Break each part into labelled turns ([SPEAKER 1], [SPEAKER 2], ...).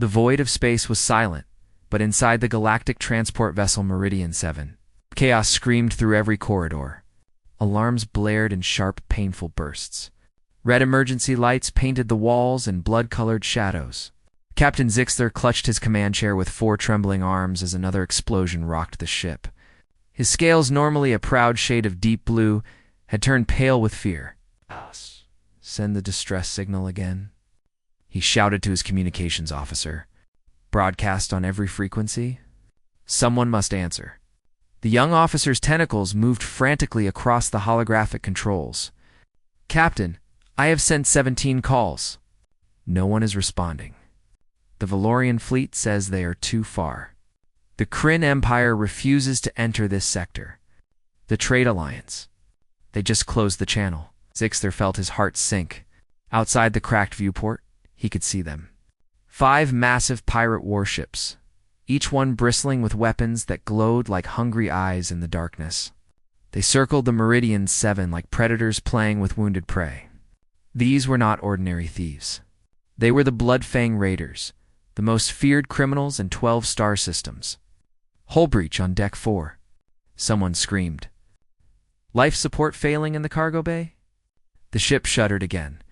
[SPEAKER 1] The void of space was silent, but inside the galactic transport vessel Meridian 7, chaos screamed through every corridor. Alarms blared in sharp, painful bursts. Red emergency lights painted the walls in blood-colored shadows. Captain Zixter clutched his command chair with 4 trembling arms as another explosion rocked the ship. His scales, normally a proud shade of deep blue, had turned pale with fear. Send the distress signal again, he shouted to his communications officer. Broadcast on every frequency? Someone must answer. The young officer's tentacles moved frantically across the holographic controls. Captain, I have sent 17 calls. No one is responding. The Valorian fleet says they are too far. The Kryn Empire refuses to enter this sector. The Trade Alliance. They just closed the channel. Zixter felt his heart sink. Outside the cracked viewport, he could see them. 5 massive pirate warships, each one bristling with weapons that glowed like hungry eyes in the darkness. They circled the Meridian 7 like predators playing with wounded prey. These were not ordinary thieves. They were the Bloodfang Raiders, the most feared criminals in 12 star systems. Hull breach on Deck 4. Someone screamed. Life support failing in the cargo bay? The ship shuddered again.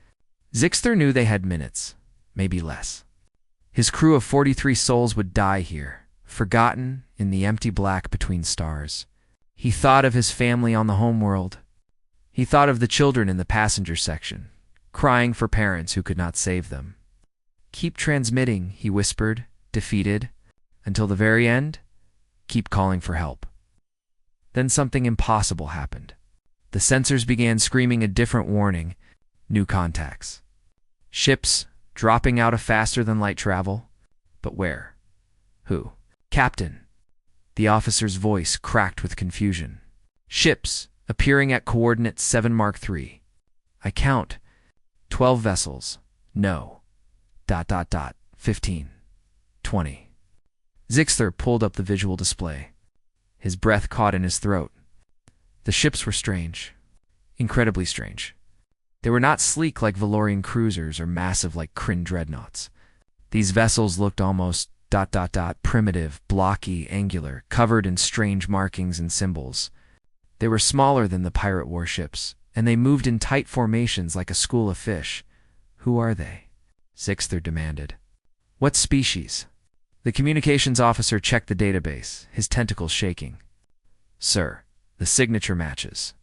[SPEAKER 1] Zixter knew they had minutes, maybe less. His crew of 43 souls would die here, forgotten in the empty black between stars. He thought of his family on the homeworld. He thought of the children in the passenger section, crying for parents who could not save them. Keep transmitting, he whispered, defeated. Until the very end, keep calling for help. Then something impossible happened. The sensors began screaming a different warning. New contacts. Ships dropping out of faster-than-light travel. But where? Who? Captain. The officer's voice cracked with confusion. Ships appearing at coordinates 7 Mark III. I count. 12 vessels. No. ... 15. 20. Zixter pulled up the visual display. His breath caught in his throat. The ships were strange. Incredibly strange. They were not sleek like Valorian cruisers or massive like Kryn dreadnoughts. These vessels looked almost ... primitive, blocky, angular, covered in strange markings and symbols. They were smaller than the pirate warships, and they moved in tight formations like a school of fish. Who are they? Zixter demanded. What species? The communications officer checked the database, his tentacles shaking. Sir, the signature matches.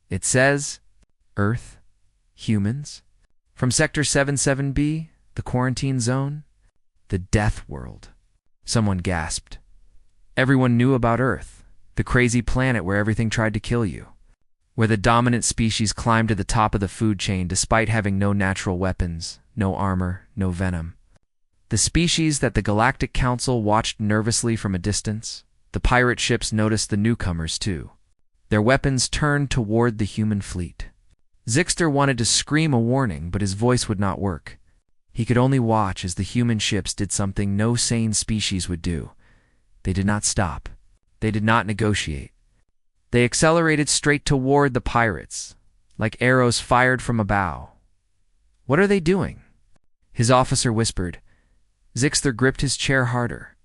[SPEAKER 1] It says, Earth, humans, from Sector 77B, the quarantine zone, the death world. Someone gasped. Everyone knew about Earth, the crazy planet where everything tried to kill you, where the dominant species climbed to the top of the food chain despite having no natural weapons, no armor, no venom. The species that the Galactic Council watched nervously from a distance. The pirate ships noticed the newcomers too. Their weapons turned toward the human fleet. Zixter wanted to scream a warning, but his voice would not work. He could only watch as the human ships did something no sane species would do. They did not stop. They did not negotiate. They accelerated straight toward the pirates, like arrows fired from a bow. What are they doing? His officer whispered. Zixter gripped his chair harder.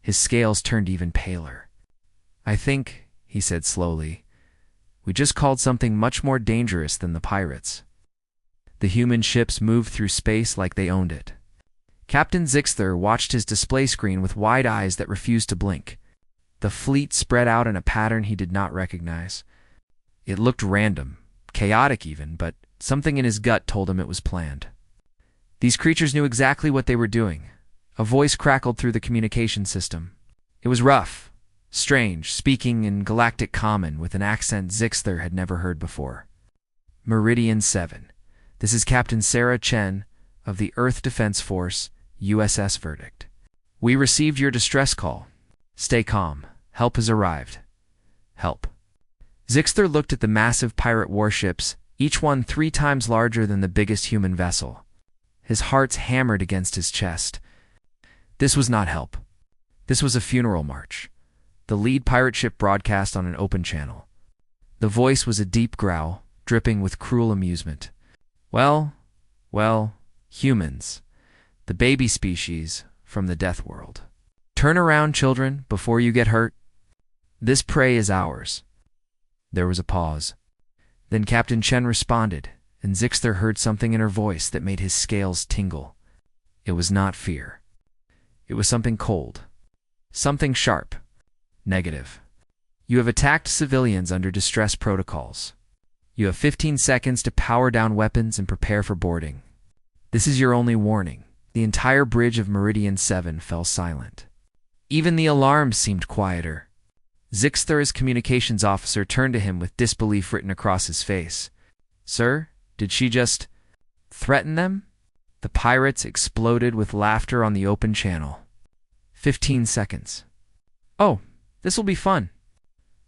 [SPEAKER 1] His scales turned even paler. I think, he said slowly, we just called something much more dangerous than the pirates. The human ships moved through space like they owned it. Captain Zixter watched his display screen with wide eyes that refused to blink. The fleet spread out in a pattern he did not recognize. It looked random, chaotic even, but something in his gut told him it was planned. These creatures knew exactly what they were doing. A voice crackled through the communication system. It was rough, strange, speaking in galactic common with an accent Zixter had never heard before. Meridian 7. This is Captain Sarah Chen of the Earth Defense Force, USS Verdict. We received your distress call. Stay calm. Help has arrived. Help. Zixter looked at the massive pirate warships, each one 3 times larger than the biggest human vessel. His heart hammered against his chest. This was not help. This was a funeral march. The lead pirate ship broadcast on an open channel. The voice was a deep growl, dripping with cruel amusement. Well, humans. The baby species, from the death world. Turn around, children, before you get hurt. This prey is ours. There was a pause. Then Captain Chen responded, and Zixter heard something in her voice that made his scales tingle. It was not fear. It was something cold. Something sharp. Negative. You have attacked civilians under distress protocols. You have 15 seconds to power down weapons and prepare for boarding. This is your only warning. The entire bridge of Meridian 7 fell silent. Even the alarms seemed quieter. Zixter's communications officer turned to him with disbelief written across his face. Sir, did she just threaten them? The pirates exploded with laughter on the open channel. 15 seconds. Oh, this will be fun.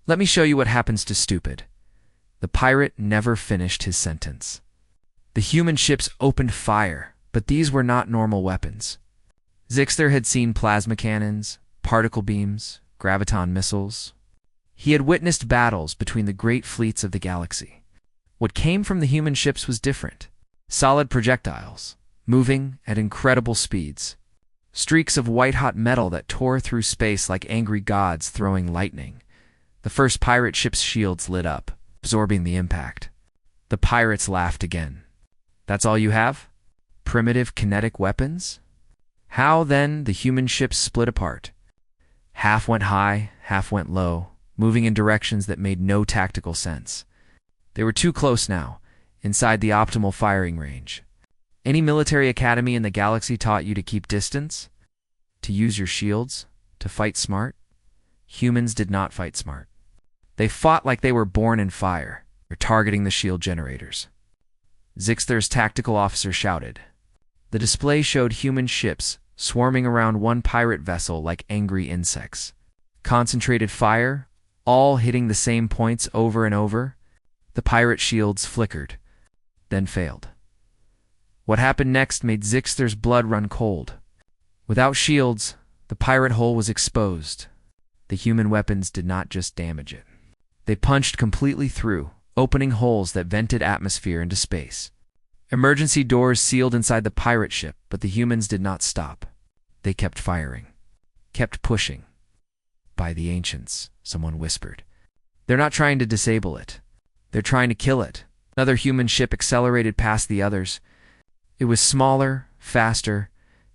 [SPEAKER 1] Let me show you what happens to stupid. The pirate never finished his sentence. The human ships opened fire, but these were not normal weapons. Zixter had seen plasma cannons, particle beams, graviton missiles. He had witnessed battles between the great fleets of the galaxy. What came from the human ships was different. Solid projectiles, moving at incredible speeds. Streaks of white-hot metal that tore through space like angry gods throwing lightning. The first pirate ship's shields lit up, absorbing the impact. The pirates laughed again. That's all you have? Primitive kinetic weapons? How, then, the human ships split apart? Half went high, half went low, moving in directions that made no tactical sense. They were too close now, inside the optimal firing range. Any military academy in the galaxy taught you to keep distance? To use your shields? To fight smart? Humans did not fight smart. They fought like they were born in fire, targeting the shield generators. Zixter's tactical officer shouted. The display showed human ships swarming around one pirate vessel like angry insects. Concentrated fire, all hitting the same points over and over. The pirate shields flickered, then failed. What happened next made Zixter's blood run cold. Without shields, the pirate hull was exposed. The human weapons did not just damage it. They punched completely through, opening holes that vented atmosphere into space. Emergency doors sealed inside the pirate ship, but the humans did not stop. They kept firing, kept pushing. By the ancients, someone whispered. They're not trying to disable it. They're trying to kill it. Another human ship accelerated past the others. It was smaller, faster,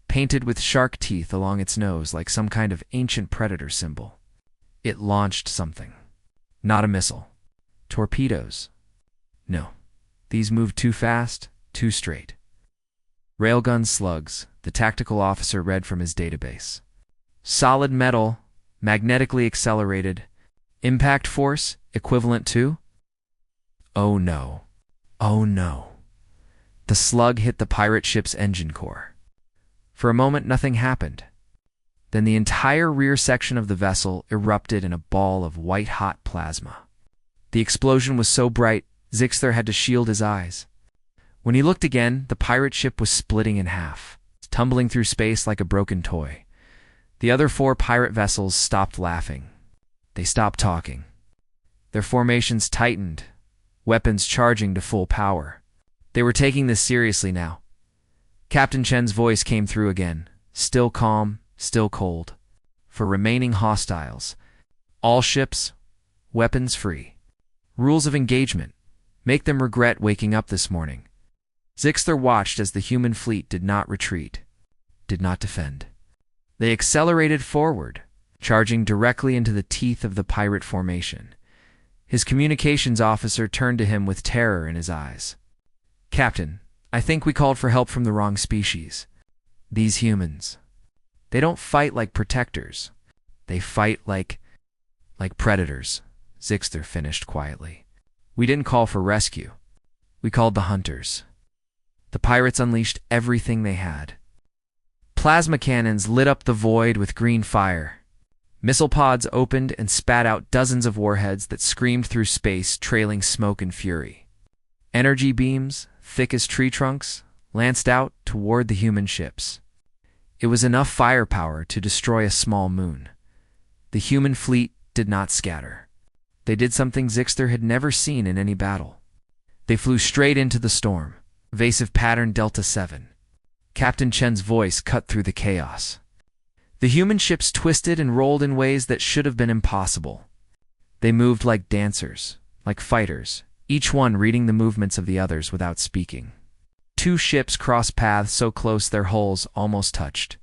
[SPEAKER 1] painted with shark teeth along its nose like some kind of ancient predator symbol. It launched something. Not a missile. Torpedoes. No. These moved too fast, too straight. Railgun slugs, the tactical officer read from his database. Solid metal, magnetically accelerated. Impact force equivalent to? Oh no. Oh no. The slug hit the pirate ship's engine core. For a moment, nothing happened. Then the entire rear section of the vessel erupted in a ball of white-hot plasma. The explosion was so bright, Zixter had to shield his eyes. When he looked again, the pirate ship was splitting in half, tumbling through space like a broken toy. The other 4 pirate vessels stopped laughing. They stopped talking. Their formations tightened, weapons charging to full power. They were taking this seriously now. Captain Chen's voice came through again, still calm, still cold. For remaining hostiles, all ships, weapons free. Rules of engagement. Make them regret waking up this morning. Zixter watched as the human fleet did not retreat, did not defend. They accelerated forward, charging directly into the teeth of the pirate formation. His communications officer turned to him with terror in his eyes. Captain, I think we called for help from the wrong species. These humans. They don't fight like protectors. They fight like predators, Zixter finished quietly. We didn't call for rescue. We called the hunters. The pirates unleashed everything they had. Plasma cannons lit up the void with green fire. Missile pods opened and spat out dozens of warheads that screamed through space, trailing smoke and fury. Energy beams, thick as tree trunks, lanced out toward the human ships. It was enough firepower to destroy a small moon. The human fleet did not scatter. They did something Zixter had never seen in any battle. They flew straight into the storm. Evasive pattern Delta 7. Captain Chen's voice cut through the chaos. The human ships twisted and rolled in ways that should have been impossible. They moved like dancers, like fighters, each one reading the movements of the others without speaking. Two ships crossed paths so close their hulls almost touched,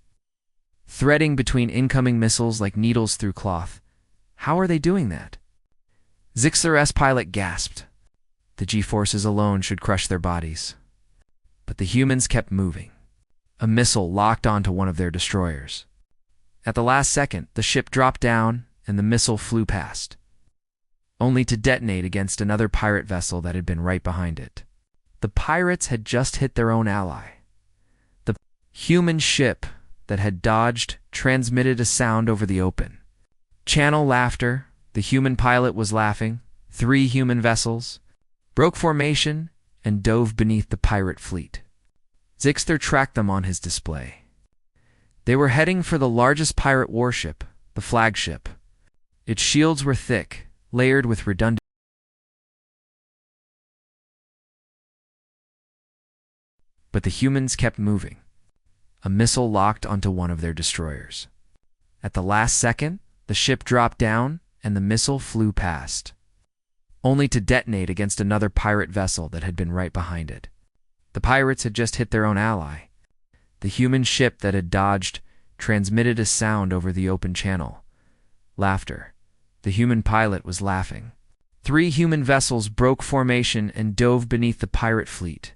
[SPEAKER 1] threading between incoming missiles like needles through cloth. How are they doing that? Zixer's pilot gasped. The G-forces alone should crush their bodies. But the humans kept moving. A missile locked onto one of their destroyers. At the last second, the ship dropped down and the missile flew past, only to detonate against another pirate vessel that had been right behind it. The pirates had just hit their own ally. The human ship that had dodged transmitted a sound over the open channel. Laughter. The human pilot was laughing. 3 human vessels broke formation and dove beneath the pirate fleet. Zixter tracked them on his display. They were heading for the largest pirate warship, the flagship. Its shields were thick, layered with redundant. But the humans kept moving. A missile locked onto one of their destroyers. At the last second, the ship dropped down and the missile flew past, only to detonate against another pirate vessel that had been right behind it. The pirates had just hit their own ally. The human ship that had dodged transmitted a sound over the open channel. Laughter. The human pilot was laughing. 3 human vessels broke formation and dove beneath the pirate fleet.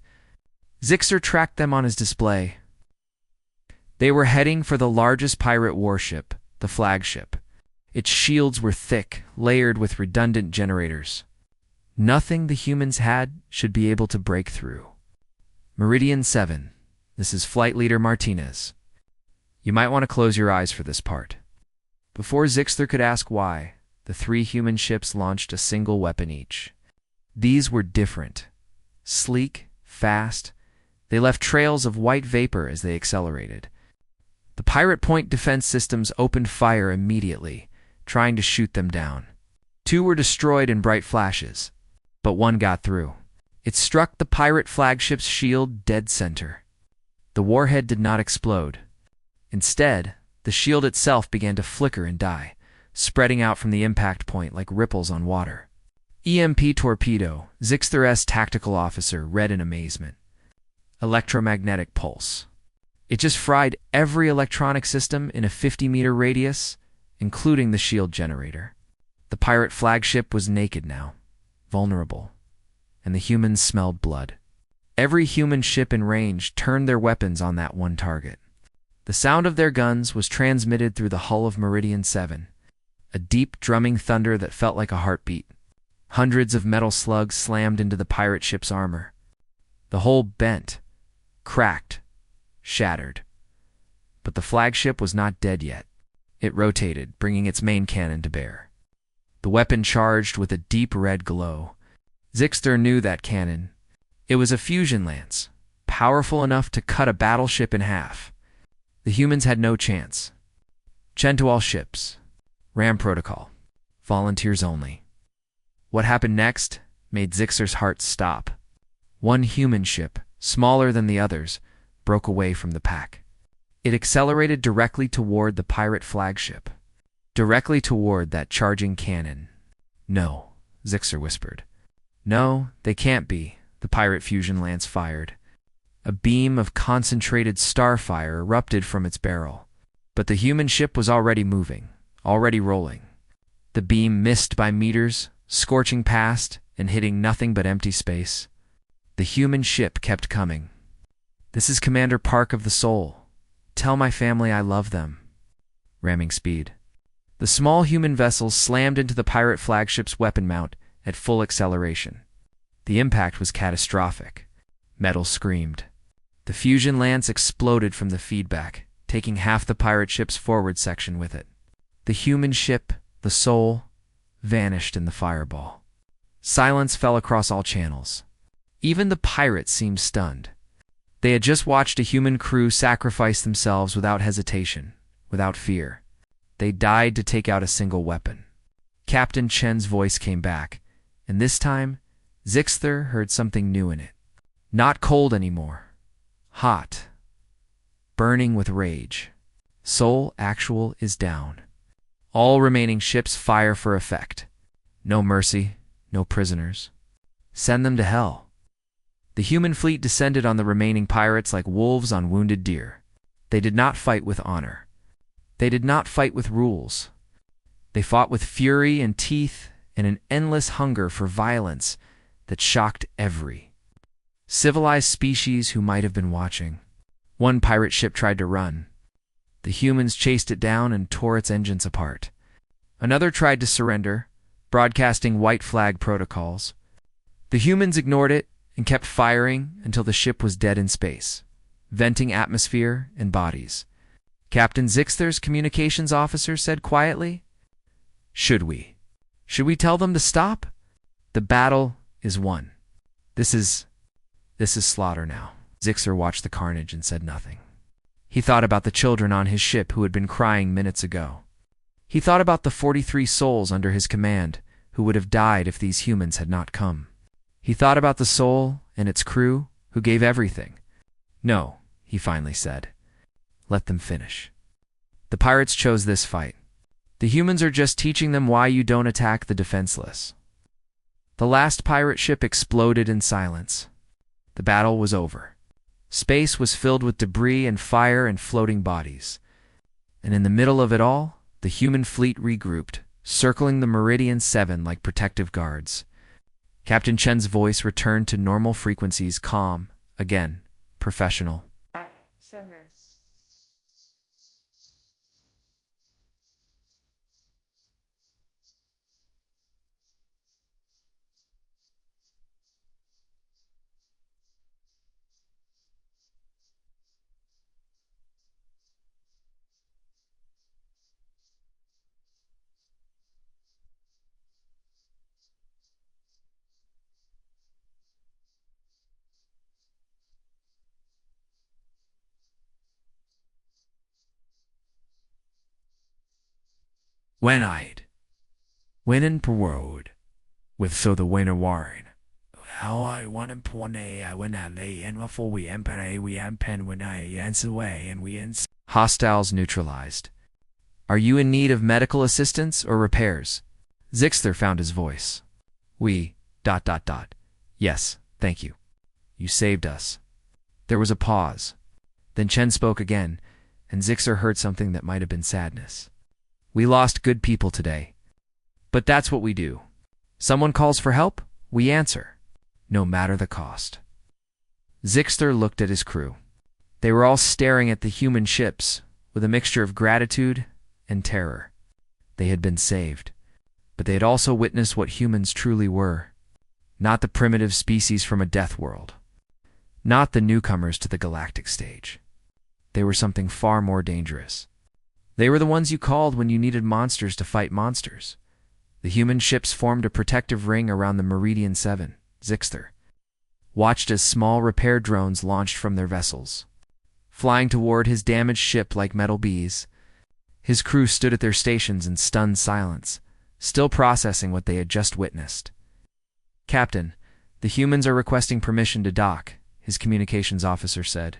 [SPEAKER 1] Zixter tracked them on his display. They were heading for the largest pirate warship, the flagship. Its shields were thick, layered with redundant generators. Nothing the humans had should be able to break through. Meridian 7. This is Flight Leader Martinez. You might want to close your eyes for this part. Before Zixter could ask why, the 3 human ships launched a single weapon each. These were different. Sleek, fast. They left trails of white vapor as they accelerated. The pirate point defense systems opened fire immediately, trying to shoot them down. 2 were destroyed in bright flashes, but 1 got through. It struck the pirate flagship's shield dead center. The warhead did not explode. Instead, the shield itself began to flicker and die, spreading out from the impact point like ripples on water. EMP torpedo, Zixter's tactical officer read in amazement. Electromagnetic pulse. It just fried every electronic system in a 50-meter radius, including the shield generator. The pirate flagship was naked now, vulnerable, and the humans smelled blood. Every human ship in range turned their weapons on that one target. The sound of their guns was transmitted through the hull of Meridian 7, a deep drumming thunder that felt like a heartbeat. Hundreds of metal slugs slammed into the pirate ship's armor. The hull bent, cracked, shattered. But the flagship was not dead yet. It rotated, bringing its main cannon to bear. The weapon charged with a deep red glow. Zixter knew that cannon. It was a fusion lance, powerful enough to cut a battleship in half. The humans had no chance. Chen to all ships. Ram protocol. Volunteers only. What happened next made Zixter's heart stop. 1 human ship, smaller than the others, broke away from the pack. It accelerated directly toward the pirate flagship, directly toward that charging cannon. No, Zixter whispered. No, they can't be, the pirate fusion lance fired. A beam of concentrated starfire erupted from its barrel. But the human ship was already moving, already rolling. The beam missed by meters, scorching past and hitting nothing but empty space. The human ship kept coming. This is Commander Park of the Soul. Tell my family I love them. Ramming speed. The small human vessels slammed into the pirate flagship's weapon mount at full acceleration. The impact was catastrophic. Metal screamed. The fusion lance exploded from the feedback, taking half the pirate ship's forward section with it. The human ship, the Soul, vanished in the fireball. Silence fell across all channels. Even the pirates seemed stunned. They had just watched a human crew sacrifice themselves without hesitation, without fear. They died to take out a single weapon. Captain Chen's voice came back, and this time, Zixter heard something new in it. Not cold anymore. Hot. Burning with rage. Seoul Actual is down. All remaining ships fire for effect. No mercy, no prisoners. Send them to hell. The human fleet descended on the remaining pirates like wolves on wounded deer. They did not fight with honor. They did not fight with rules. They fought with fury and teeth and an endless hunger for violence that shocked every civilized species who might have been watching. One pirate ship tried to run. The humans chased it down and tore its engines apart. Another tried to surrender, broadcasting white flag protocols. The humans ignored it and kept firing until the ship was dead in space, venting atmosphere and bodies. Captain Zixter's communications officer said quietly, Should we tell them to stop? The battle is won. This is slaughter now. Zixter watched the carnage and said nothing. He thought about the children on his ship who had been crying minutes ago. He thought about the 43 souls under his command who would have died if these humans had not come. He thought about the Soul and its crew who gave everything. No, he finally said. Let them finish. The pirates chose this fight. The humans are just teaching them why you don't attack the defenseless. The last pirate ship exploded in silence. The battle was over. Space was filled with debris and fire and floating bodies. And in the middle of it all, the human fleet regrouped, circling the Meridian 7 like protective guards. Captain Chen's voice returned to normal frequencies, calm, again, professional.
[SPEAKER 2] When I'd win in parade with so the winner warren. How I won in Pwane, I went at lay and before we empire we pen when I answer way and we ins.
[SPEAKER 1] Hostiles neutralized. Are you in need of medical assistance or repairs? Zixter found his voice. We, ... Yes, thank you. You saved us. There was a pause. Then Chen spoke again, and Zixter heard something that might have been sadness. We lost good people today. But that's what we do. Someone calls for help, we answer, no matter the cost. Zixter looked at his crew. They were all staring at the human ships with a mixture of gratitude and terror. They had been saved, but they had also witnessed what humans truly were. Not the primitive species from a death world. Not the newcomers to the galactic stage. They were something far more dangerous. They were the ones you called when you needed monsters to fight monsters. The human ships formed a protective ring around the Meridian 7. Zixter watched as small repair drones launched from their vessels, flying toward his damaged ship like metal bees. His crew stood at their stations in stunned silence, still processing what they had just witnessed. Captain, the humans are requesting permission to dock, his communications officer said.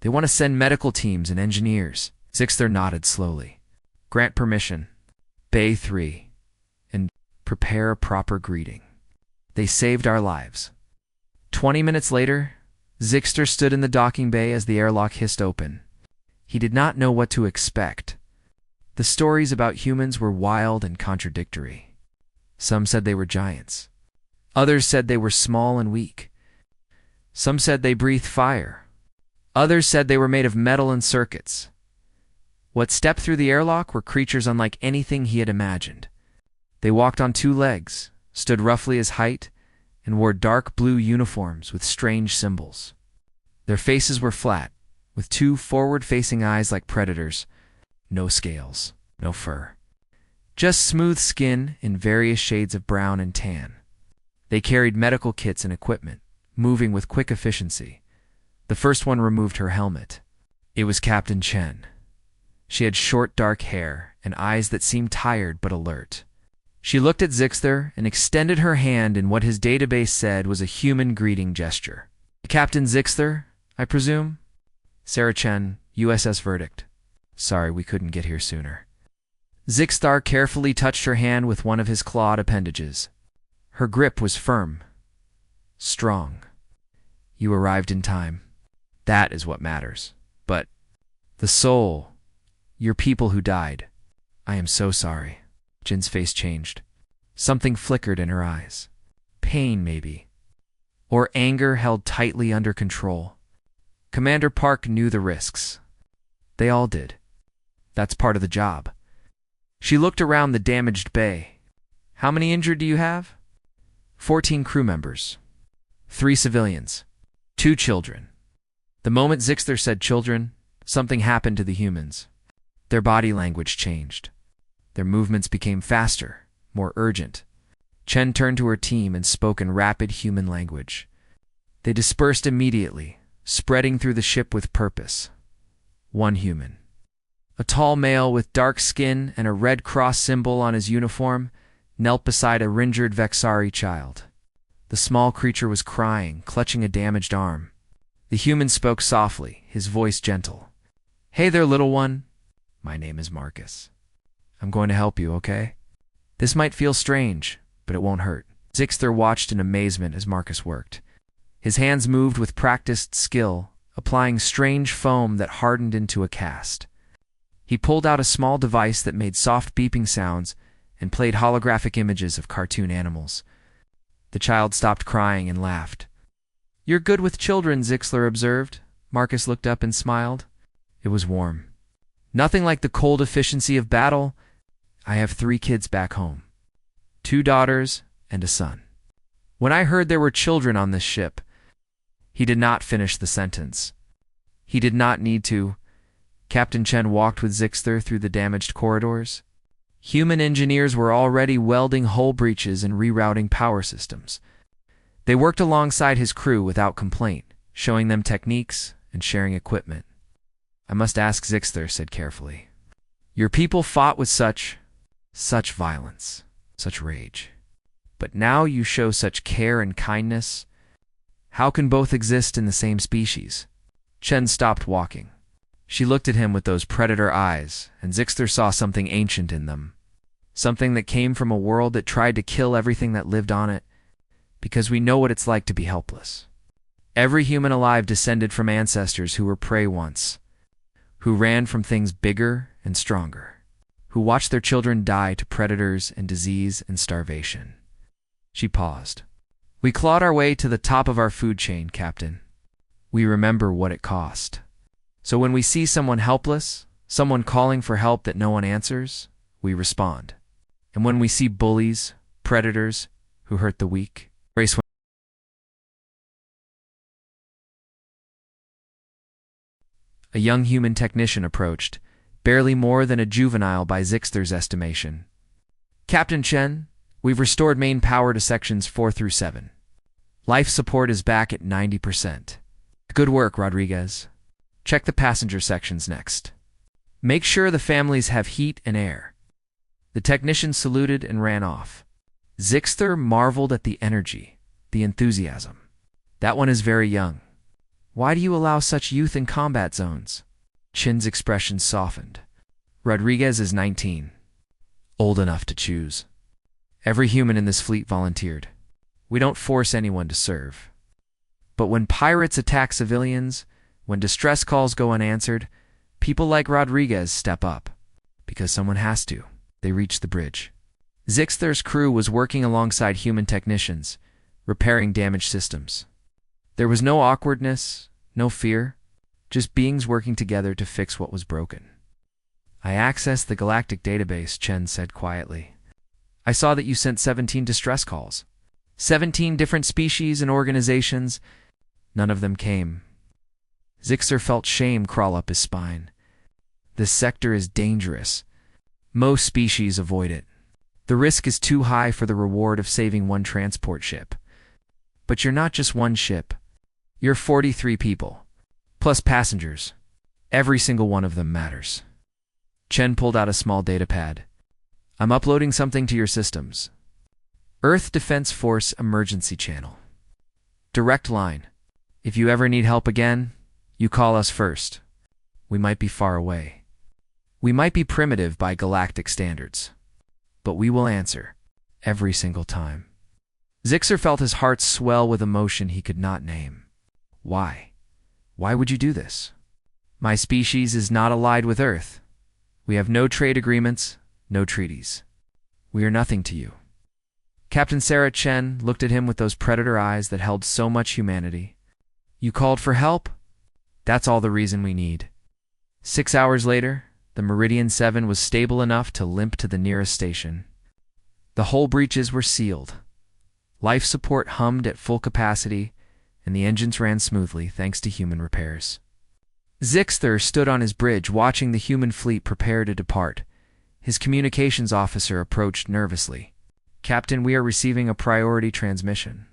[SPEAKER 1] They want to send medical teams and engineers. Zixter nodded slowly. Grant permission. Bay 3. And prepare a proper greeting. They saved our lives. 20 minutes later, Zixter stood in the docking bay as the airlock hissed open. He did not know what to expect. The stories about humans were wild and contradictory. Some said they were giants. Others said they were small and weak. Some said they breathed fire. Others said they were made of metal and circuits. What stepped through the airlock were creatures unlike anything he had imagined. They walked on 2 legs, stood roughly his height, and wore dark blue uniforms with strange symbols. Their faces were flat, with 2 forward-facing eyes like predators. No scales, no fur. Just smooth skin in various shades of brown and tan. They carried medical kits and equipment, moving with quick efficiency. The first one removed her helmet. It was Captain Chen. She had short dark hair and eyes that seemed tired but alert. She looked at Zixter and extended her hand in what his database said was a human greeting gesture. Captain Zixter, I presume? Sarah Chen, USS Verdict. Sorry we couldn't get here sooner. Zixthar carefully touched her hand with one of his clawed appendages. Her grip was firm, strong. You arrived in time. That is what matters. But the soul, your people who died. I am so sorry. Jin's face changed. Something flickered in her eyes. Pain, maybe. Or anger held tightly under control. Commander Park knew the risks. They all did. That's part of the job. She looked around the damaged bay. How many injured do you have? 14 crew members. 3 civilians. 2 children. The moment Zixthar said children, something happened to the humans. Their body language changed. Their movements became faster, more urgent. Chen turned to her team and spoke in rapid human language. They dispersed immediately, spreading through the ship with purpose. 1 human. A tall male with dark skin and a Red Cross symbol on his uniform knelt beside a injured Vexari child. The small creature was crying, clutching a damaged arm. The human spoke softly, his voice gentle. Hey there, little one. My name is Marcus. I'm going to help you, okay? This might feel strange, but it won't hurt. Zixthar watched in amazement as Marcus worked. His hands moved with practiced skill, applying strange foam that hardened into a cast. He pulled out a small device that made soft beeping sounds and played holographic images of cartoon animals. The child stopped crying and laughed. You're good with children, Zixthar observed. Marcus looked up and smiled. It was warm. Nothing like the cold efficiency of battle. I have 3 kids back home. 2 daughters and a son. When I heard there were children on this ship, he did not finish the sentence. He did not need to. Captain Chen walked with Zixthar through the damaged corridors. Human engineers were already welding hull breaches and rerouting power systems. They worked alongside his crew without complaint, showing them techniques and sharing equipment. I must ask, Zixthar said carefully. Your people fought with such violence, such rage. But now you show such care and kindness. How can both exist in the same species? Chen stopped walking. She looked at him with those predator eyes, and Zixthar saw something ancient in them. Something that came from a world that tried to kill everything that lived on it, because we know what it's like to be helpless. Every human alive descended from ancestors who were prey once, who ran from things bigger and stronger, who watched their children die to predators and disease and starvation. She paused. We clawed our way to the top of our food chain, Captain. We remember what it cost. So when we see someone helpless, someone calling for help that no one answers, we respond. And when we see bullies, predators, who hurt the weak, race. A young human technician approached, barely more than a juvenile by Zixthar's estimation. Captain Chen, we've restored main power to sections 4 through 7. Life support is back at 90%. Good work, Rodriguez. Check the passenger sections next. Make sure the families have heat and air. The technician saluted and ran off. Zixthar marveled at the energy, the enthusiasm. That one is very young. Why do you allow such youth in combat zones? Chin's expression softened. Rodriguez is 19. Old enough to choose. Every human in this fleet volunteered. We don't force anyone to serve. But when pirates attack civilians, when distress calls go unanswered, people like Rodriguez step up. Because someone has to. They reach the bridge. Zixthar's crew was working alongside human technicians, repairing damaged systems. There was no awkwardness, no fear, just beings working together to fix what was broken. I accessed the galactic database, Chen said quietly. I saw that you sent 17 distress calls. 17 different species and organizations. None of them came. Zixthar felt shame crawl up his spine. This sector is dangerous. Most species avoid it. The risk is too high for the reward of saving one transport ship. But you're not just one ship. You're 43 people, plus passengers. Every single one of them matters. Chen pulled out a small data pad. I'm uploading something to your systems. Earth Defense Force Emergency Channel. Direct line. If you ever need help again, you call us first. We might be far away. We might be primitive by galactic standards, but we will answer, every single time. Zixer felt his heart swell with emotion he could not name. Why? Why would you do this? My species is not allied with Earth. We have no trade agreements, no treaties. We are nothing to you. Captain Sarah Chen looked at him with those predator eyes that held so much humanity. You called for help? That's all the reason we need. 6 hours later, the Meridian 7 was stable enough to limp to the nearest station. The hull breaches were sealed. Life support hummed at full capacity, and the engines ran smoothly thanks to human repairs. Zixter stood on his bridge watching the human fleet prepare to depart. His communications officer approached nervously. Captain, we are receiving a priority transmission.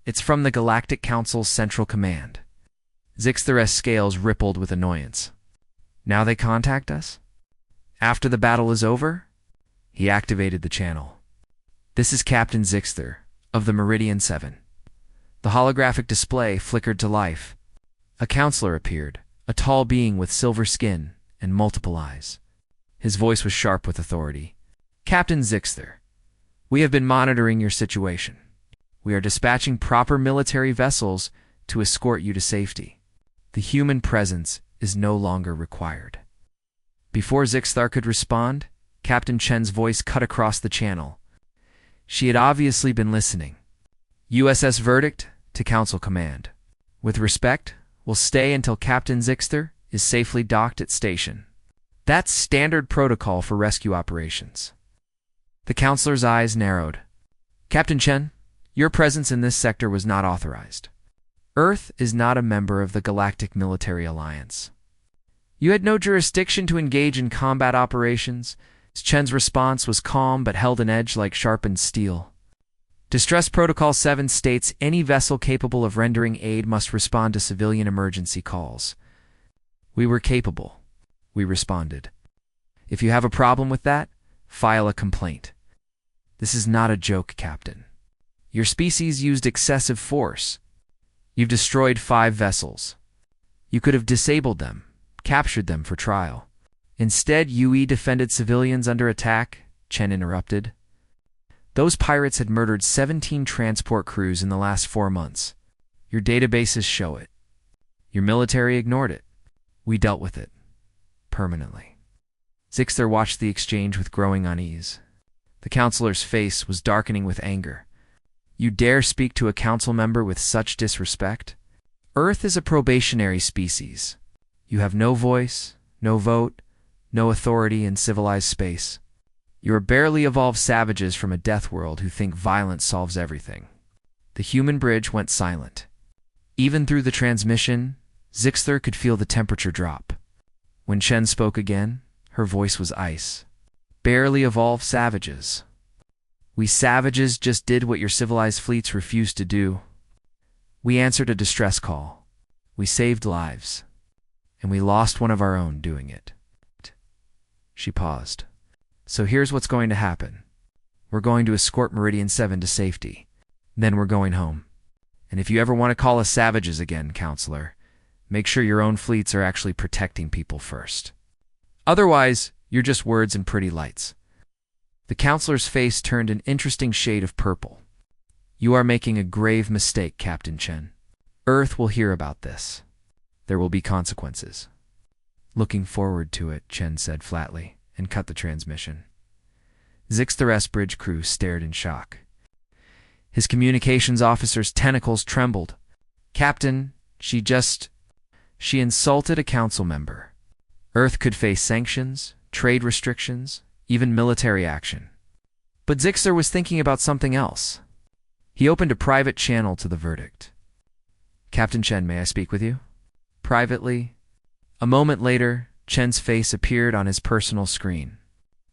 [SPEAKER 1] It's from the Galactic Council's Central Command. Zixter's scales rippled with annoyance. Now they contact us? After the battle is over? He activated the channel. This is Captain Zixter, of the Meridian 7. The holographic display flickered to life. A counselor appeared, a tall being with silver skin and multiple eyes. His voice was sharp with authority. Captain Zixter, we have been monitoring your situation. We are dispatching proper military vessels to escort you to safety. The human presence is no longer required. Before Zixter could respond, Captain Chen's voice cut across the channel. She had obviously been listening. USS Verdict to Council Command. With respect, we'll stay until Captain Zixter is safely docked at station. That's standard protocol for rescue operations. The counselor's eyes narrowed. Captain Chen, your presence in this sector was not authorized. Earth is not a member of the Galactic Military Alliance. You had no jurisdiction to engage in combat operations. Chen's response was calm but held an edge like sharpened steel. Distress Protocol 7 states any vessel capable of rendering aid must respond to civilian emergency calls. We were capable. We responded. If you have a problem with that, file a complaint. This is not a joke, Captain. Your species used excessive force. You've destroyed 5 vessels. You could have disabled them, captured them for trial. Instead, UE defended civilians under attack, Chen interrupted. Those pirates had murdered 17 transport crews in the last 4 months. Your databases show it. Your military ignored it. We dealt with it. Permanently. Zixter watched the exchange with growing unease. The counselor's face was darkening with anger. You dare speak to a council member with such disrespect? Earth is a probationary species. You have no voice, no vote, no authority in civilized space. You are barely evolved savages from a death world who think violence solves everything. The human bridge went silent. Even through the transmission, Zixter could feel the temperature drop. When Chen spoke again, her voice was ice. Barely evolved savages. We savages just did what your civilized fleets refused to do. We answered a distress call. We saved lives. And we lost one of our own doing it. She paused. So here's what's going to happen. We're going to escort Meridian 7 to safety. Then we're going home. And if you ever want to call us savages again, counselor, make sure your own fleets are actually protecting people first. Otherwise, you're just words and pretty lights. The counselor's face turned an interesting shade of purple. You are making a grave mistake, Captain Chen. Earth will hear about this. There will be consequences. Looking forward to it, Chen said flatly, and cut the transmission. Zixter's bridge crew stared in shock. His communications officer's tentacles trembled. Captain, she insulted a council member. Earth could face sanctions, trade restrictions, even military action. But Zixter was thinking about something else. He opened a private channel to the Verdict. Captain Chen, may I speak with you? Privately. A moment later, Chen's face appeared on his personal screen.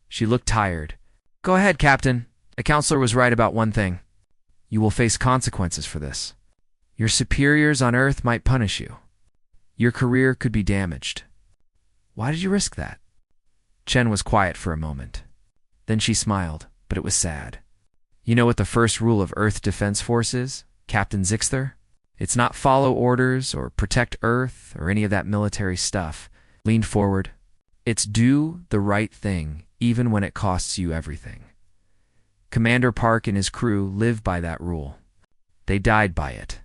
[SPEAKER 1] She looked tired. Go ahead, Captain. A counselor was right about one thing. You will face consequences for this. Your superiors on Earth might punish you. Your career could be damaged. Why did you risk that? Chen was quiet for a moment. Then she smiled, but it was sad. You know what the first rule of Earth Defense Force is, Captain Zixter? It's not follow orders or protect Earth or any of that military stuff. Leaned forward. It's do the right thing, even when it costs you everything. Commander Park and his crew live by that rule. They died by it.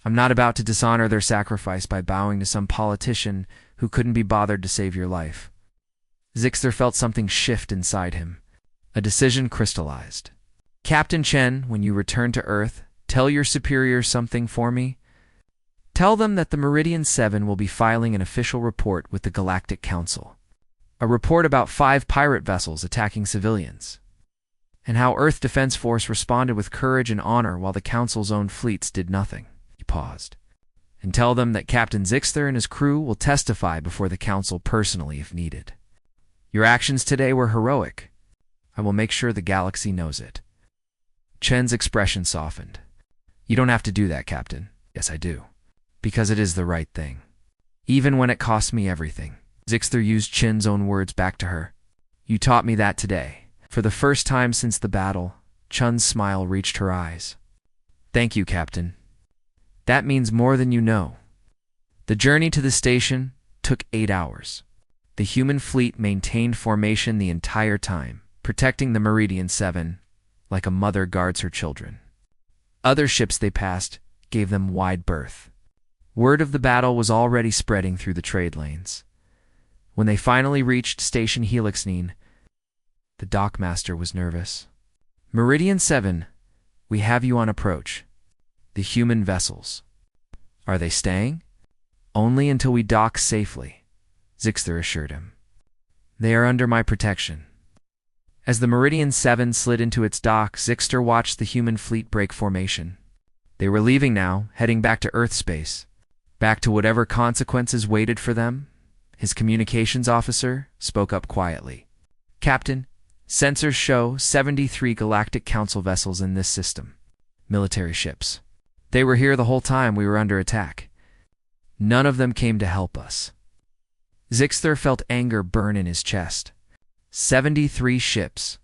[SPEAKER 1] I'm not about to dishonor their sacrifice by bowing to some politician who couldn't be bothered to save your life. Zixter felt something shift inside him. A decision crystallized. Captain Chen, when you return to Earth, tell your superiors something for me. Tell them that the Meridian 7 will be filing an official report with the Galactic Council. A report about 5 pirate vessels attacking civilians. And how Earth Defense Force responded with courage and honor while the Council's own fleets did nothing. He paused. And tell them that Captain Zixter and his crew will testify before the Council personally if needed. Your actions today were heroic. I will make sure the galaxy knows it. Chen's expression softened. You don't have to do that, Captain. Yes, I do. Because it is the right thing. Even when it costs me everything. Zixter used Chen's own words back to her. You taught me that today. For the first time since the battle, Chen's smile reached her eyes. Thank you, Captain. That means more than you know. The journey to the station took 8 hours. The human fleet maintained formation the entire time, protecting the Meridian 7 like a mother guards her children. Other ships they passed gave them wide berth. Word of the battle was already spreading through the trade lanes. When they finally reached Station Helixnine, the dockmaster was nervous. Meridian 7, we have you on approach. The human vessels. Are they staying? Only until we dock safely, Zixter assured him. They are under my protection. As the Meridian 7 slid into its dock, Zixter watched the human fleet break formation. They were leaving now, heading back to Earth space. Back to whatever consequences waited for them. His communications officer spoke up quietly. Captain, sensors show 73 Galactic Council vessels in this system. Military ships. They were here the whole time we were under attack. None of them came to help us. Zixter felt anger burn in his chest. 73 ships.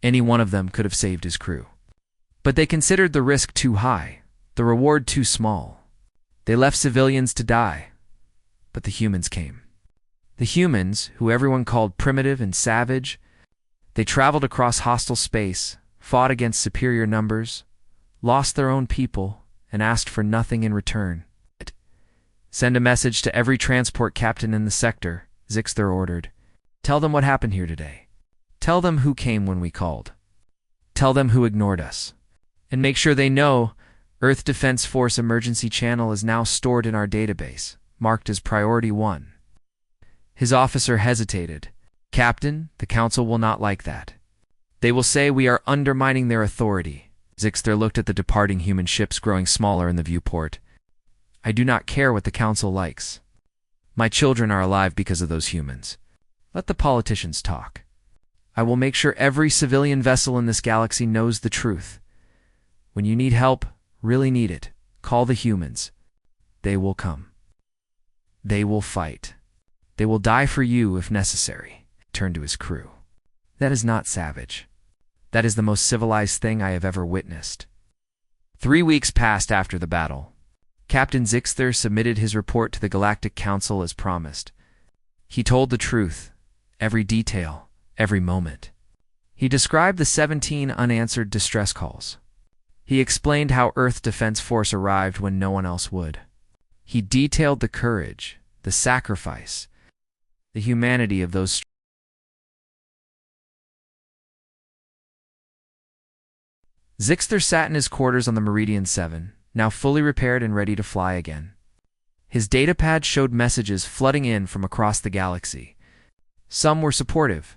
[SPEAKER 1] Any one of them could have saved his crew. But they considered the risk too high, the reward too small. They left civilians to die. But the humans came. The humans, who everyone called primitive and savage, they traveled across hostile space, fought against superior numbers, lost their own people, and asked for nothing in return. Send a message to every transport captain in the sector, Zixter ordered. Tell them what happened here today. Tell them who came when we called. Tell them who ignored us. And make sure they know Earth Defense Force Emergency Channel is now stored in our database, marked as Priority 1. His officer hesitated. Captain, the Council will not like that. They will say we are undermining their authority. Zixter looked at the departing human ships growing smaller in the viewport. I do not care what the Council likes. My children are alive because of those humans. Let the politicians talk. I will make sure every civilian vessel in this galaxy knows the truth. When you need help, really need it, call the humans. They will come. They will fight. They will die for you if necessary. Turn to his crew. That is not savage. That is the most civilized thing I have ever witnessed. 3 weeks passed after the battle. Captain Zixter submitted his report to the Galactic Council as promised. He told the truth, every detail, every moment. He described the 17 unanswered distress calls. He explained how Earth Defense Force arrived when no one else would. He detailed the courage, the sacrifice, the humanity of those. Zixter sat in his quarters on the Meridian 7, now fully repaired and ready to fly again. His datapad showed messages flooding in from across the galaxy. Some were supportive.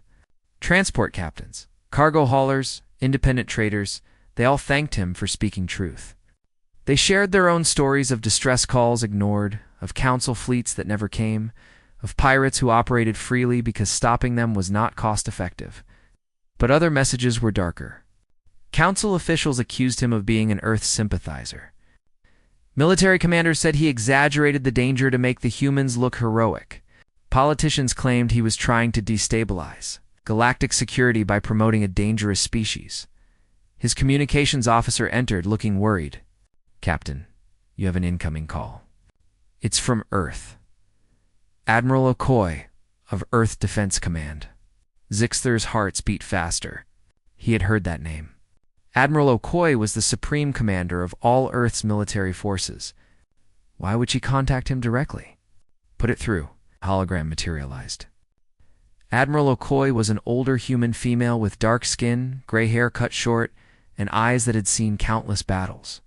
[SPEAKER 1] Transport captains, cargo haulers, independent traders, they all thanked him for speaking truth. They shared their own stories of distress calls ignored, of council fleets that never came, of pirates who operated freely because stopping them was not cost-effective. But other messages were darker. Council officials accused him of being an Earth sympathizer. Military commanders said he exaggerated the danger to make the humans look heroic. Politicians claimed he was trying to destabilize galactic security by promoting a dangerous species. His communications officer entered, looking worried. Captain, you have an incoming call. It's from Earth. Admiral Okoye, of Earth Defense Command. Zixther's hearts beat faster. He had heard that name. Admiral Okoye was the supreme commander of all Earth's military forces. Why would she contact him directly? Put it through. Hologram materialized. Admiral Okoye was an older human female with dark skin, gray hair cut short, and eyes that had seen countless battles.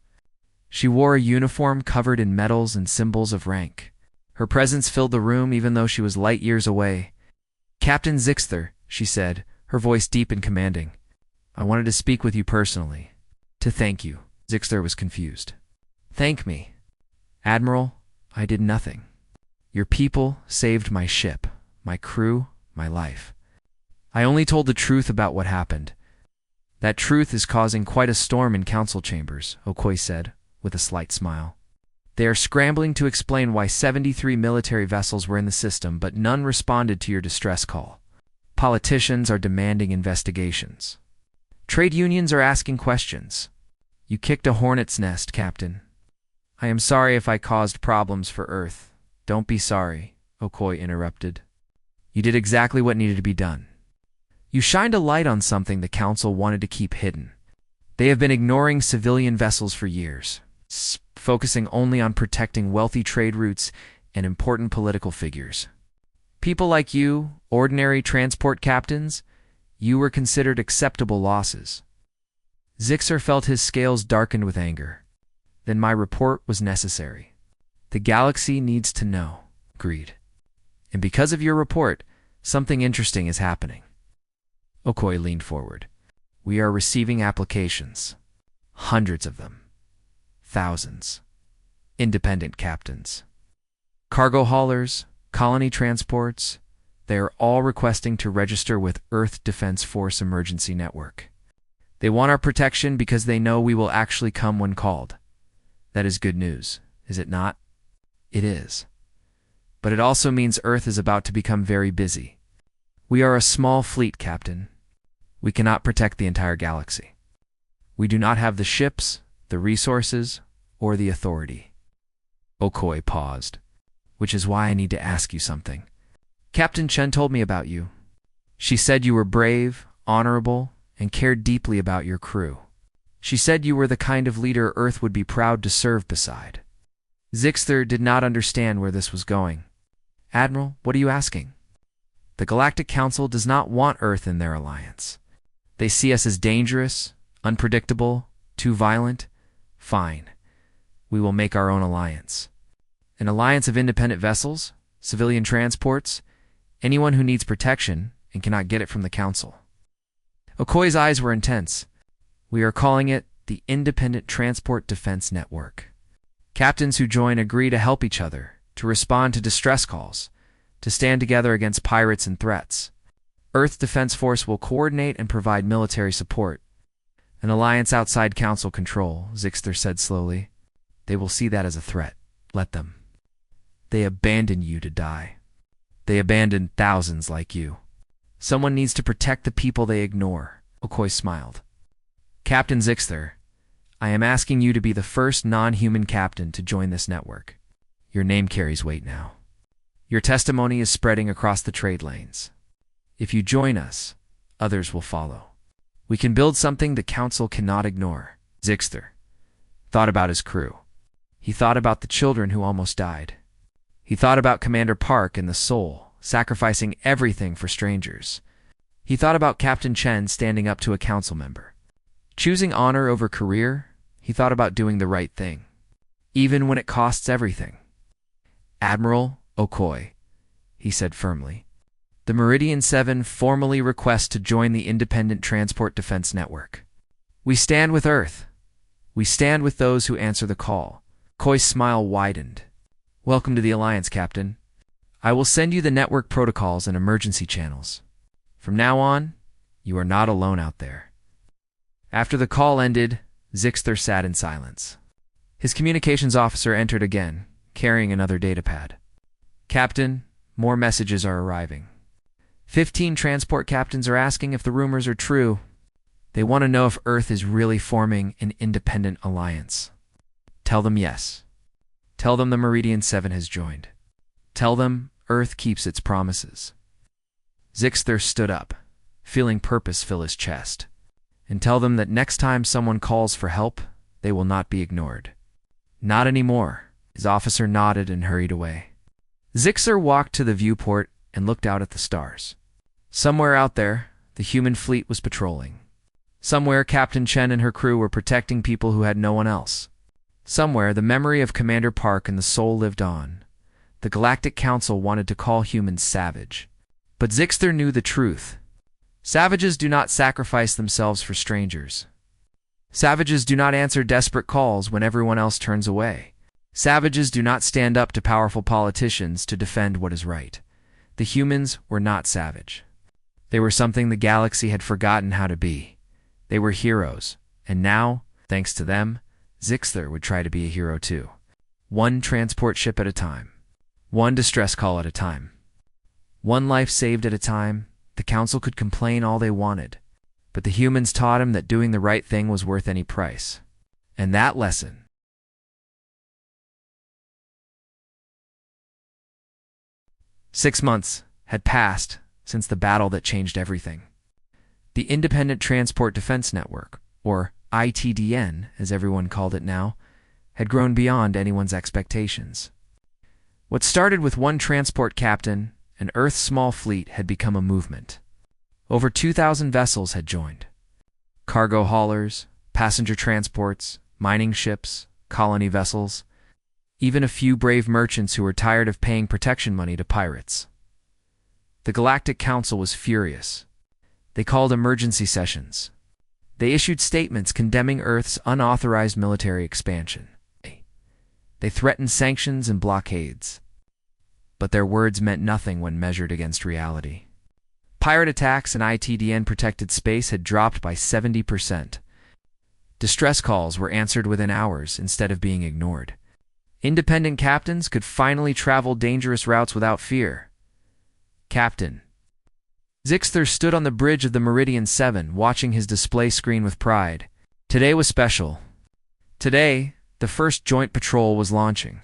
[SPEAKER 1] She wore a uniform covered in medals and symbols of rank. Her presence filled the room even though she was light years away. "Captain Zixther," she said, her voice deep and commanding. "I wanted to speak with you personally. To thank you." Zixther was confused. "Thank me." "Admiral, I did nothing. Your people saved my ship, my crew, my life. I only told the truth about what happened. That truth is causing quite a storm in council chambers," Okoye said, with a slight smile. "They are scrambling to explain why 73 military vessels were in the system, but none responded to your distress call. Politicians are demanding investigations. Trade unions are asking questions. You kicked a hornet's nest, Captain. I am sorry if I caused problems for Earth." "Don't be sorry," Okoye interrupted. "You did exactly what needed to be done. You shined a light on something the Council wanted to keep hidden. They have been ignoring civilian vessels for years, focusing only on protecting wealthy trade routes and important political figures. People like you, ordinary transport captains, you were considered acceptable losses." Zixther felt his scales darkened with anger. "Then my report was necessary. The galaxy needs to know." "Agreed. And because of your report, something interesting is happening." Okoye leaned forward. "We are receiving applications. Hundreds of them. Thousands. Independent captains. Cargo haulers, colony transports, they are all requesting to register with Earth Defense Force Emergency Network. They want our protection because they know we will actually come when called. That is good news, is it not?" "It is. But it also means Earth is about to become very busy. We are a small fleet, Captain. We cannot protect the entire galaxy. We do not have the ships, the resources, or the authority." Okoye paused. "Which is why I need to ask you something. Captain Chen told me about you. She said you were brave, honorable, and cared deeply about your crew. She said you were the kind of leader Earth would be proud to serve beside." Zixther did not understand where this was going. "Admiral, what are you asking?" "The Galactic Council does not want Earth in their alliance. They see us as dangerous, unpredictable, too violent. Fine. We will make our own alliance. An alliance of independent vessels, civilian transports, anyone who needs protection and cannot get it from the Council." Okoye's eyes were intense. "We are calling it the Independent Transport Defense Network. Captains who join agree to help each other, to respond to distress calls, to stand together against pirates and threats. Earth Defense Force will coordinate and provide military support. An alliance outside Council control," Zixther said slowly. "They will see that as a threat. Let them. They abandoned you to die. They abandoned thousands like you. Someone needs to protect the people they ignore." Okoye smiled. "Captain Zixther, I am asking you to be the first non-human captain to join this network. Your name carries weight now. Your testimony is spreading across the trade lanes. If you join us, others will follow. We can build something the Council cannot ignore." Zixther thought about his crew. He thought about the children who almost died. He thought about Commander Park and the Soul, sacrificing everything for strangers. He thought about Captain Chen standing up to a Council member. Choosing honor over career, he thought about doing the right thing, even when it costs everything. "Admiral Okoye," he said firmly, "the Meridian 7 formally requests to join the Independent Transport Defense Network. We stand with Earth. We stand with those who answer the call." Okoye's smile widened. "Welcome to the Alliance, Captain. I will send you the network protocols and emergency channels. From now on, you are not alone out there." After the call ended, Zixther sat in silence. His communications officer entered again, carrying another datapad. "Captain, more messages are arriving. 15 transport captains are asking if the rumors are true. They want to know if Earth is really forming an independent alliance. Tell them yes. Tell them the Meridian 7 has joined. Tell them Earth keeps its promises. Zixter stood up, feeling purpose fill his chest. And tell them that next time someone calls for help, they will not be ignored. Not anymore. His officer nodded and hurried away. Zixter walked to the viewport and looked out at the stars. Somewhere out there, the human fleet was patrolling. Somewhere, Captain Chen and her crew were protecting people who had no one else. Somewhere, the memory of Commander Park and the soul lived on. The Galactic Council wanted to call humans savage. But Zixter knew the truth. Savages do not sacrifice themselves for strangers. Savages do not answer desperate calls when everyone else turns away. Savages do not stand up to powerful politicians to defend what is right. The humans were not savage. They were something the galaxy had forgotten how to be. They were heroes, and now, thanks to them, Zixter would try to be a hero too. One transport ship at a time. One distress call at a time. One life saved at a time. The council could complain all they wanted, but the humans taught him that doing the right thing was worth any price. And that lesson, 6 months had passed since the battle that changed everything. The Independent Transport Defense Network, or ITDN as everyone called it now, had grown beyond anyone's expectations. What started with one transport captain, and Earth's small fleet, had become a movement. Over 2,000 vessels had joined. Cargo haulers, passenger transports, mining ships, colony vessels, even a few brave merchants who were tired of paying protection money to pirates. The Galactic Council was furious. They called emergency sessions. They issued statements condemning Earth's unauthorized military expansion. They threatened sanctions and blockades. But their words meant nothing when measured against reality. Pirate attacks in ITDN-protected space had dropped by 70%. Distress calls were answered within hours instead of being ignored. Independent captains could finally travel dangerous routes without fear. Captain Zixter stood on the bridge of the Meridian 7, watching his display screen with pride. Today was special. Today, the first joint patrol was launching.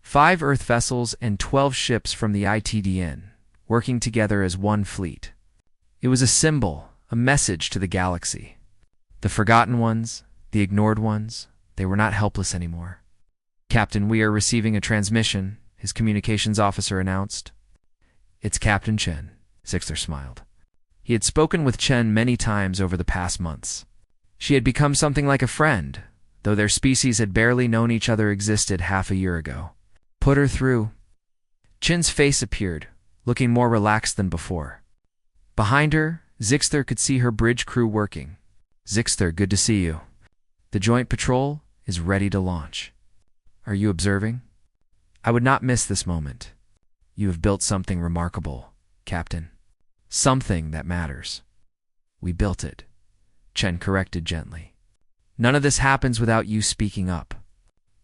[SPEAKER 1] 5 Earth vessels and 12 ships from the ITDN, working together as one fleet. It was a symbol, a message to the galaxy. The forgotten ones, the ignored ones, they were not helpless anymore. Captain, we are receiving a transmission, his communications officer announced. It's Captain Chen, Zixter smiled. He had spoken with Chen many times over the past months. She had become something like a friend, though their species had barely known each other existed half a year ago. Put her through. Chen's face appeared, looking more relaxed than before. Behind her, Zixter could see her bridge crew working. Zixter, good to see you. The joint patrol is ready to launch. Are you observing? I would not miss this moment. You have built something remarkable, Captain. Something that matters. We built it, Chen corrected gently. None of this happens without you speaking up.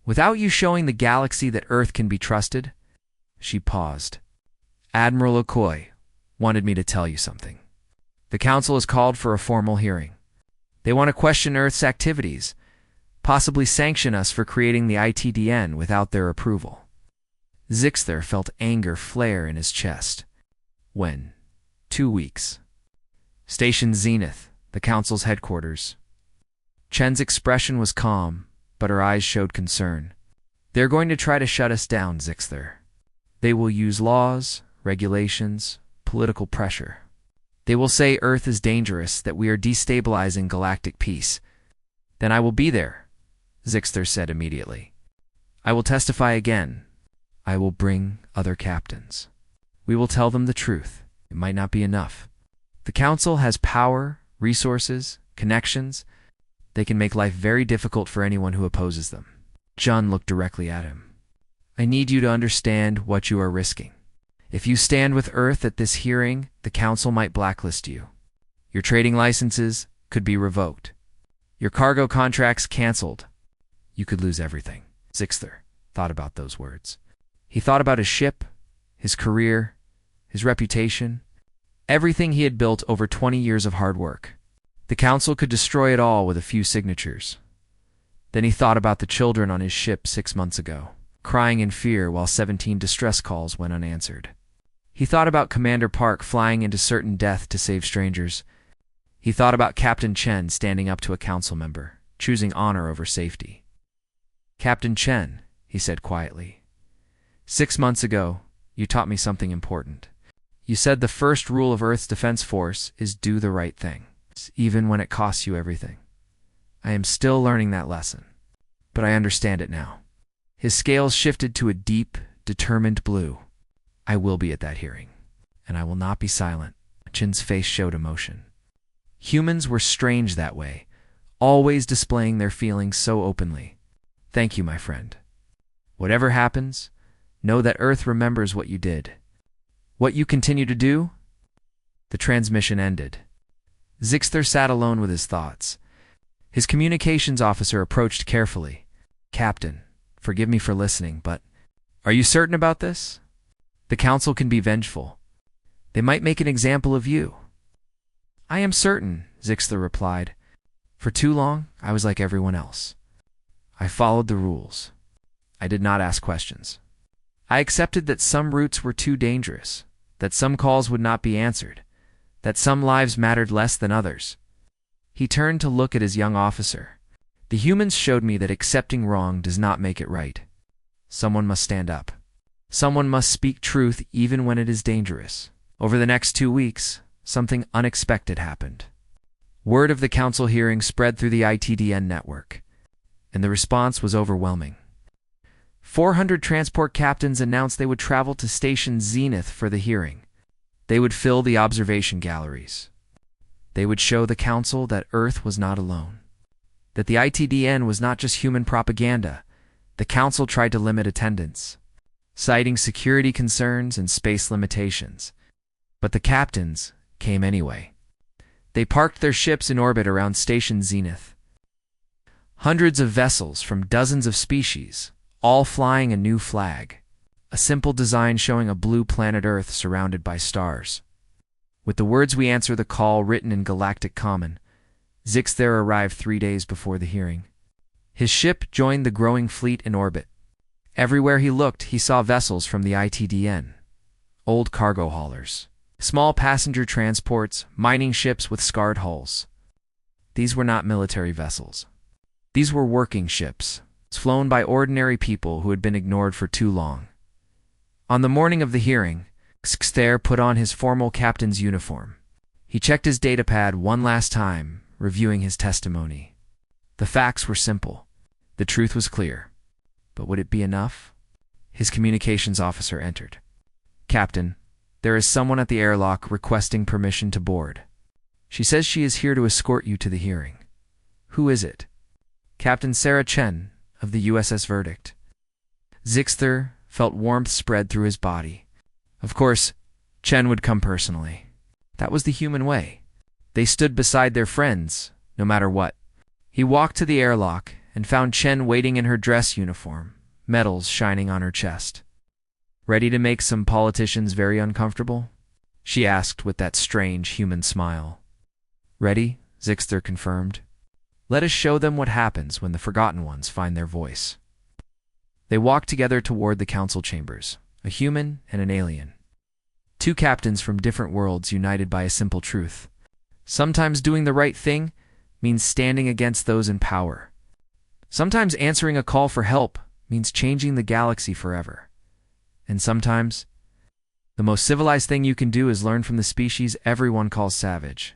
[SPEAKER 1] Without you showing the galaxy that Earth can be trusted. She paused. Admiral Okoye wanted me to tell you something. The Council has called for a formal hearing. They want to question Earth's activities, possibly sanction us for creating the ITDN without their approval. Zixter felt anger flare in his chest. When? 2 weeks. Station Zenith, the Council's headquarters. Chen's expression was calm, but her eyes showed concern. They're going to try to shut us down, Zixter. They will use laws, regulations, political pressure. They will say Earth is dangerous, that we are destabilizing galactic peace. Then I will be there, Zixter said immediately. I will testify again. I will bring other captains. We will tell them the truth. It might not be enough. The Council has power, resources, connections. They can make life very difficult for anyone who opposes them. John looked directly at him. I need you to understand what you are risking. If you stand with Earth at this hearing, the Council might blacklist you. Your trading licenses could be revoked. Your cargo contracts canceled. You could lose everything. Zixter thought about those words. He thought about his ship, his career, his reputation, everything he had built over 20 years of hard work. The Council could destroy it all with a few signatures. Then he thought about the children on his ship 6 months ago, crying in fear while 17 distress calls went unanswered. He thought about Commander Park flying into certain death to save strangers. He thought about Captain Chen standing up to a council member, choosing honor over safety. "Captain Chen," he said quietly, "6 months ago, you taught me something important. You said the first rule of Earth's Defense Force is do the right thing, even when it costs you everything. I am still learning that lesson, but I understand it now." His scales shifted to a deep, determined blue. "I will be at that hearing, and I will not be silent." Chen's face showed emotion. Humans were strange that way, always displaying their feelings so openly. "Thank you, my friend. Whatever happens, know that Earth remembers what you did. What you continue to do?" The transmission ended. Zixter sat alone with his thoughts. His communications officer approached carefully. "Captain, forgive me for listening, but are you certain about this? The council can be vengeful. They might make an example of you." "I am certain," Zixter replied. "For too long, I was like everyone else. I followed the rules. I did not ask questions. I accepted that some routes were too dangerous, that some calls would not be answered, that some lives mattered less than others." He turned to look at his young officer. "The humans showed me that accepting wrong does not make it right. Someone must stand up. Someone must speak truth even when it is dangerous." Over the next 2 weeks, something unexpected happened. Word of the council hearing spread through the ITDN network, and the response was overwhelming. 400 transport captains announced they would travel to Station Zenith for the hearing. They would fill the observation galleries. They would show the council that Earth was not alone, that the ITDN was not just human propaganda. The council tried to limit attendance, citing security concerns and space limitations. But the captains came anyway. They parked their ships in orbit around Station Zenith. Hundreds of vessels from dozens of species, all flying a new flag, a simple design showing a blue planet Earth surrounded by stars. With the words "We answer the call" written in Galactic Common, Zixter arrived 3 days before the hearing. His ship joined the growing fleet in orbit. Everywhere he looked, he saw vessels from the ITDN, old cargo haulers, small passenger transports, mining ships with scarred hulls. These were not military vessels. These were working ships, flown by ordinary people who had been ignored for too long. On the morning of the hearing, Zixter put on his formal captain's uniform. He checked his datapad one last time, reviewing his testimony. The facts were simple. The truth was clear. But would it be enough? His communications officer entered. "Captain, there is someone at the airlock requesting permission to board. She says she is here to escort you to the hearing." "Who is it?" "Captain Sarah Chen of the USS Verdict." Zixter felt warmth spread through his body. Of course, Chen would come personally. That was the human way. They stood beside their friends, no matter what. He walked to the airlock and found Chen waiting in her dress uniform, medals shining on her chest. "Ready to make some politicians very uncomfortable?" she asked with that strange human smile. "Ready," Zixter confirmed. "Let us show them what happens when the forgotten ones find their voice." They walked together toward the council chambers, a human and an alien. Two captains from different worlds united by a simple truth. Sometimes doing the right thing means standing against those in power. Sometimes answering a call for help means changing the galaxy forever. And sometimes, the most civilized thing you can do is learn from the species everyone calls savage.